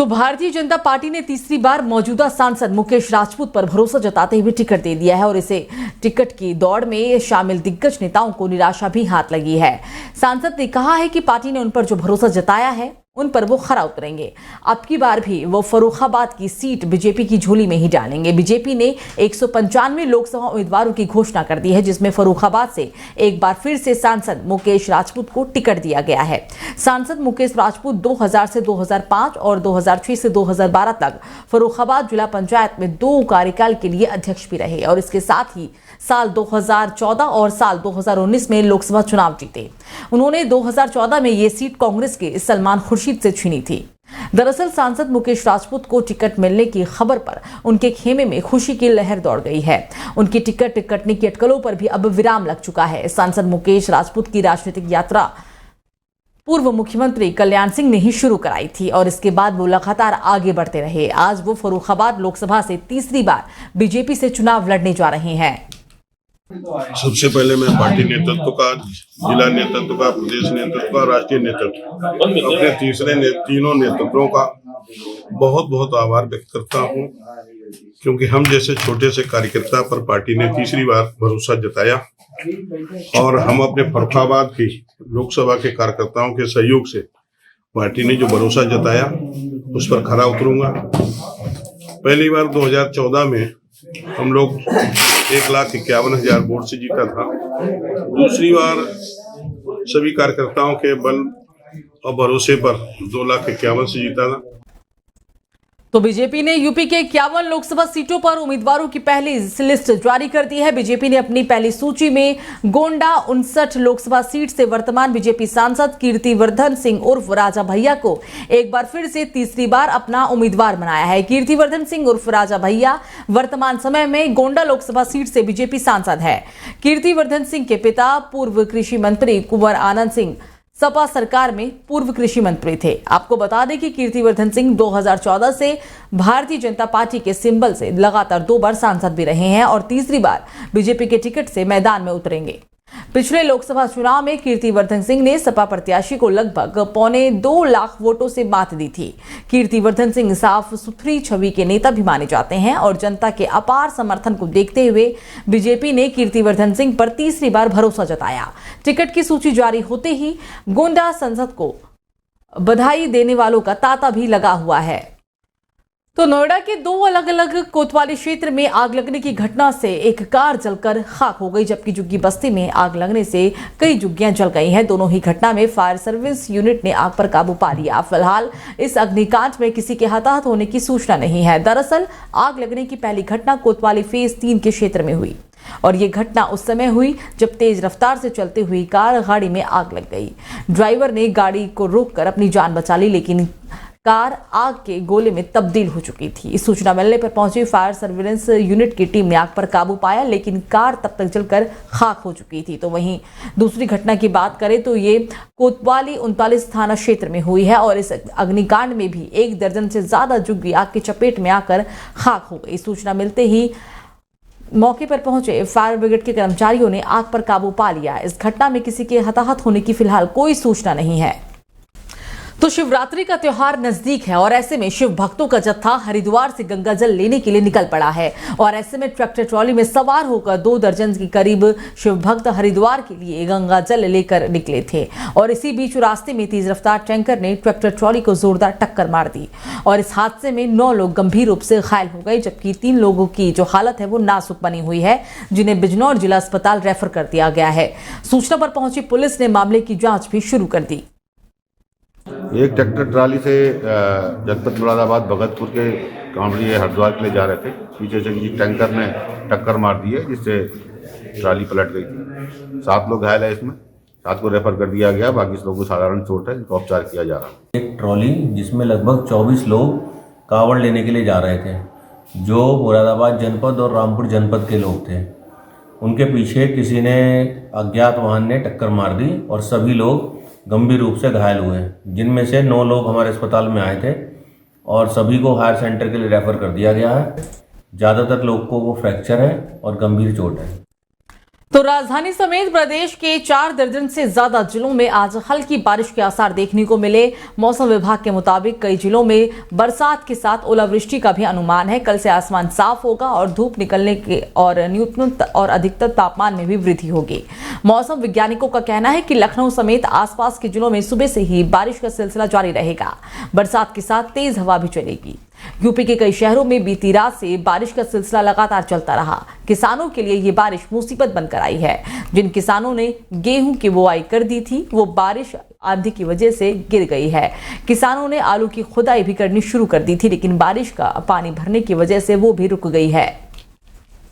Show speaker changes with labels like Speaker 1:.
Speaker 1: तो भारतीय जनता पार्टी ने तीसरी बार मौजूदा सांसद मुकेश राजपूत पर भरोसा जताते हुए टिकट दे दिया है और इसे टिकट की दौड़ में शामिल दिग्गज नेताओं को निराशा भी हाथ लगी है। सांसद ने कहा है कि पार्टी ने उन पर जो भरोसा जताया है उन पर वो खरा उतरेंगे। अब की बार भी वो फर्रुखाबाद की सीट बीजेपी की झोली में ही डालेंगे। बीजेपी ने 195 लोकसभा उम्मीदवारों की घोषणा कर दी है, जिसमें फर्रुखाबाद से एक बार फिर से सांसद मुकेश राजपूत को टिकट दिया गया है। सांसद मुकेश राजपूत 2000 से 2005 और 2006 से 2012 तक फर्रुखाबाद जिला पंचायत में 2 कार्यकाल के लिए अध्यक्ष भी रहे और इसके साथ ही साल 2014 और साल 2019 में लोकसभा चुनाव जीते। उन्होंने 2014 में ये सीट कांग्रेस के सलमान खुर्शीद से छीनी थी। दरअसल सांसद मुकेश राजपूत को टिकट मिलने की खबर पर उनके खेमे में खुशी की लहर दौड़ गई है। उनकी टिकट कटने की अटकलों पर भी अब विराम लग चुका है। सांसद मुकेश राजपूत की राजनीतिक यात्रा पूर्व मुख्यमंत्री कल्याण सिंह ने ही शुरू कराई थी और इसके बाद वो लगातार आगे बढ़ते रहे। आज वो फर्रुखाबाद लोकसभा से तीसरी बार बीजेपी से चुनाव लड़ने जा रहे हैं।
Speaker 2: सबसे पहले मैं पार्टी नेतृत्व का, जिला नेतृत्व का, प्रदेश नेतृत्व का, राष्ट्रीय नेतृत्व, अपने तीनों नेतृत्वों का बहुत बहुत आभार व्यक्त करता हूं, क्योंकि हम जैसे छोटे से कार्यकर्ता पर पार्टी ने तीसरी बार भरोसा जताया और हम अपने फर्रुखाबाद की लोकसभा के कार्यकर्ताओं के सहयोग से पार्टी ने जो भरोसा जताया उस पर खरा उतरूंगा। पहली बार 2014 में हम लोग 1,51,000 वोट से जीता था। दूसरी बार सभी कार्यकर्ताओं के बल और भरोसे पर 2,51,000 से जीता था।
Speaker 1: तो बीजेपी ने यूपी के 51 लोकसभा सीटों पर उम्मीदवारों की पहली लिस्ट जारी कर दी है। बीजेपी ने अपनी पहली सूची में गोंडा 59 लोकसभा सीट से वर्तमान बीजेपी सांसद कीर्तिवर्धन सिंह उर्फ राजा भैया को एक बार फिर से तीसरी बार अपना उम्मीदवार बनाया है। कीर्तिवर्धन सिंह उर्फ राजा भैया वर्तमान समय में गोंडा लोकसभा सीट से बीजेपी सांसद है। कीर्तिवर्धन सिंह के पिता पूर्व कृषि मंत्री कुंवर आनंद सिंह सपा सरकार में पूर्व कृषि मंत्री थे। आपको बता दें कि कीर्तिवर्धन सिंह 2014 से भारतीय जनता पार्टी के सिंबल से लगातार 2 बार सांसद भी रहे हैं और तीसरी बार बीजेपी के टिकट से मैदान में उतरेंगे। पिछले लोकसभा चुनाव में कीर्तिवर्धन सिंह ने सपा प्रत्याशी को लगभग 1.25 लाख वोटों से मात दी थी। कीर्तिवर्धन सिंह साफ सुथरी छवि के नेता भी माने जाते हैं और जनता के अपार समर्थन को देखते हुए बीजेपी ने कीर्तिवर्धन सिंह पर तीसरी बार भरोसा जताया। टिकट की सूची जारी होते ही गोंडा संसद को बधाई देने वालों का तांता भी लगा हुआ है। तो नोएडा के 2 अलग अलग कोतवाली क्षेत्र में आग लगने की घटना से एक कार जलकर खाक हो गई, जबकि झुग्गी बस्ती में आग लगने से कई झुग्गियां जल गई हैं। दोनों ही घटना में फायर सर्विस यूनिट ने आग पर काबू पा लिया। फिलहाल इस अग्निकांड में किसी के हताहत होने की सूचना नहीं है। दरअसल आग लगने की पहली घटना कोतवाली फेज 3 के क्षेत्र में हुई और ये घटना उस समय हुई जब तेज रफ्तार से चलते हुई गाड़ी में आग लग गई। ड्राइवर ने गाड़ी को रोककर अपनी जान बचा ली, लेकिन कार आग के गोले में तब्दील हो चुकी थी। इस सूचना मिलने पर पहुंची फायर सर्विलेंस यूनिट की टीम ने आग पर काबू पाया, लेकिन कार तब तक जलकर खाक हो चुकी थी। तो वहीं दूसरी घटना की बात करें तो ये कोतवाली 39 थाना क्षेत्र में हुई है और इस अग्निकांड में भी 1 दर्जन से ज्यादा झुग्गी आग की चपेट में आकर खाक हो गई। सूचना मिलते ही मौके पर पहुंचे फायर ब्रिगेड के कर्मचारियों ने आग पर काबू पा लिया। इस घटना में किसी के हताहत होने की फिलहाल कोई सूचना नहीं है। तो शिवरात्रि का त्योहार नजदीक है और ऐसे में शिव भक्तों का जत्था हरिद्वार से गंगा जल लेने के लिए निकल पड़ा है और ऐसे में ट्रैक्टर ट्रॉली में सवार होकर 2 दर्जन के करीब शिव भक्त हरिद्वार के लिए गंगा जल लेकर निकले थे और इसी बीच रास्ते में तेज रफ्तार टैंकर ने ट्रैक्टर ट्रॉली को जोरदार टक्कर मार दी और इस हादसे में 9 लोग गंभीर रूप से घायल हो गए, जबकि 3 लोगों की जो हालत है वो नाजुक बनी हुई है, जिन्हें बिजनौर जिला अस्पताल रेफर कर दिया गया है। सूचना पर पहुंची पुलिस ने मामले की जाँच भी शुरू कर दी।
Speaker 3: एक ट्रैक्टर ट्राली से जनपद मुरादाबाद भगतपुर के कांवड़ी हरिद्वार के लिए जा रहे थे। पीछे से किसी टैंकर ने टक्कर मार दी है, जिससे ट्राली पलट गई थी। 7 लोग घायल है, इसमें 7 को रेफर कर दिया गया, बाकी लोगों को साधारण चोट है, इनका उपचार किया जा रहा है।
Speaker 4: एक ट्रॉली जिसमें लगभग 24 लोग कांवड़ लेने के लिए जा रहे थे, जो मुरादाबाद जनपद और रामपुर जनपद के लोग थे। उनके पीछे किसी ने अज्ञात वाहन ने टक्कर मार दी और सभी लोग गंभीर रूप से घायल हुए, जिनमें से 9 लोग हमारे अस्पताल में आए थे और सभी को हायर सेंटर के लिए रेफर कर दिया गया है। ज़्यादातर लोग को वो फ्रैक्चर है और गंभीर चोट है।
Speaker 1: तो राजधानी समेत प्रदेश के 4 दर्जन से ज्यादा जिलों में आज हल्की बारिश के आसार देखने को मिले। मौसम विभाग के मुताबिक कई जिलों में बरसात के साथ ओलावृष्टि का भी अनुमान है। कल से आसमान साफ होगा और धूप निकलने के और न्यूनतम और अधिकतम तापमान में भी वृद्धि होगी। मौसम वैज्ञानिकों का कहना है कि लखनऊ समेत आसपास के जिलों में सुबह से ही बारिश का सिलसिला जारी रहेगा। बरसात के साथ तेज हवा भी चलेगी। यूपी के कई शहरों में बीती रात से बारिश का सिलसिला लगातार चलता रहा। किसानों के लिए ये बारिश मुसीबत बनकर आई है। जिन किसानों ने गेहूं की बुआई कर दी थी वो बारिश आंधी की वजह से गिर गई है। किसानों ने आलू की खुदाई भी करनी शुरू कर दी थी, लेकिन बारिश का पानी भरने की वजह से वो भी रुक गई है।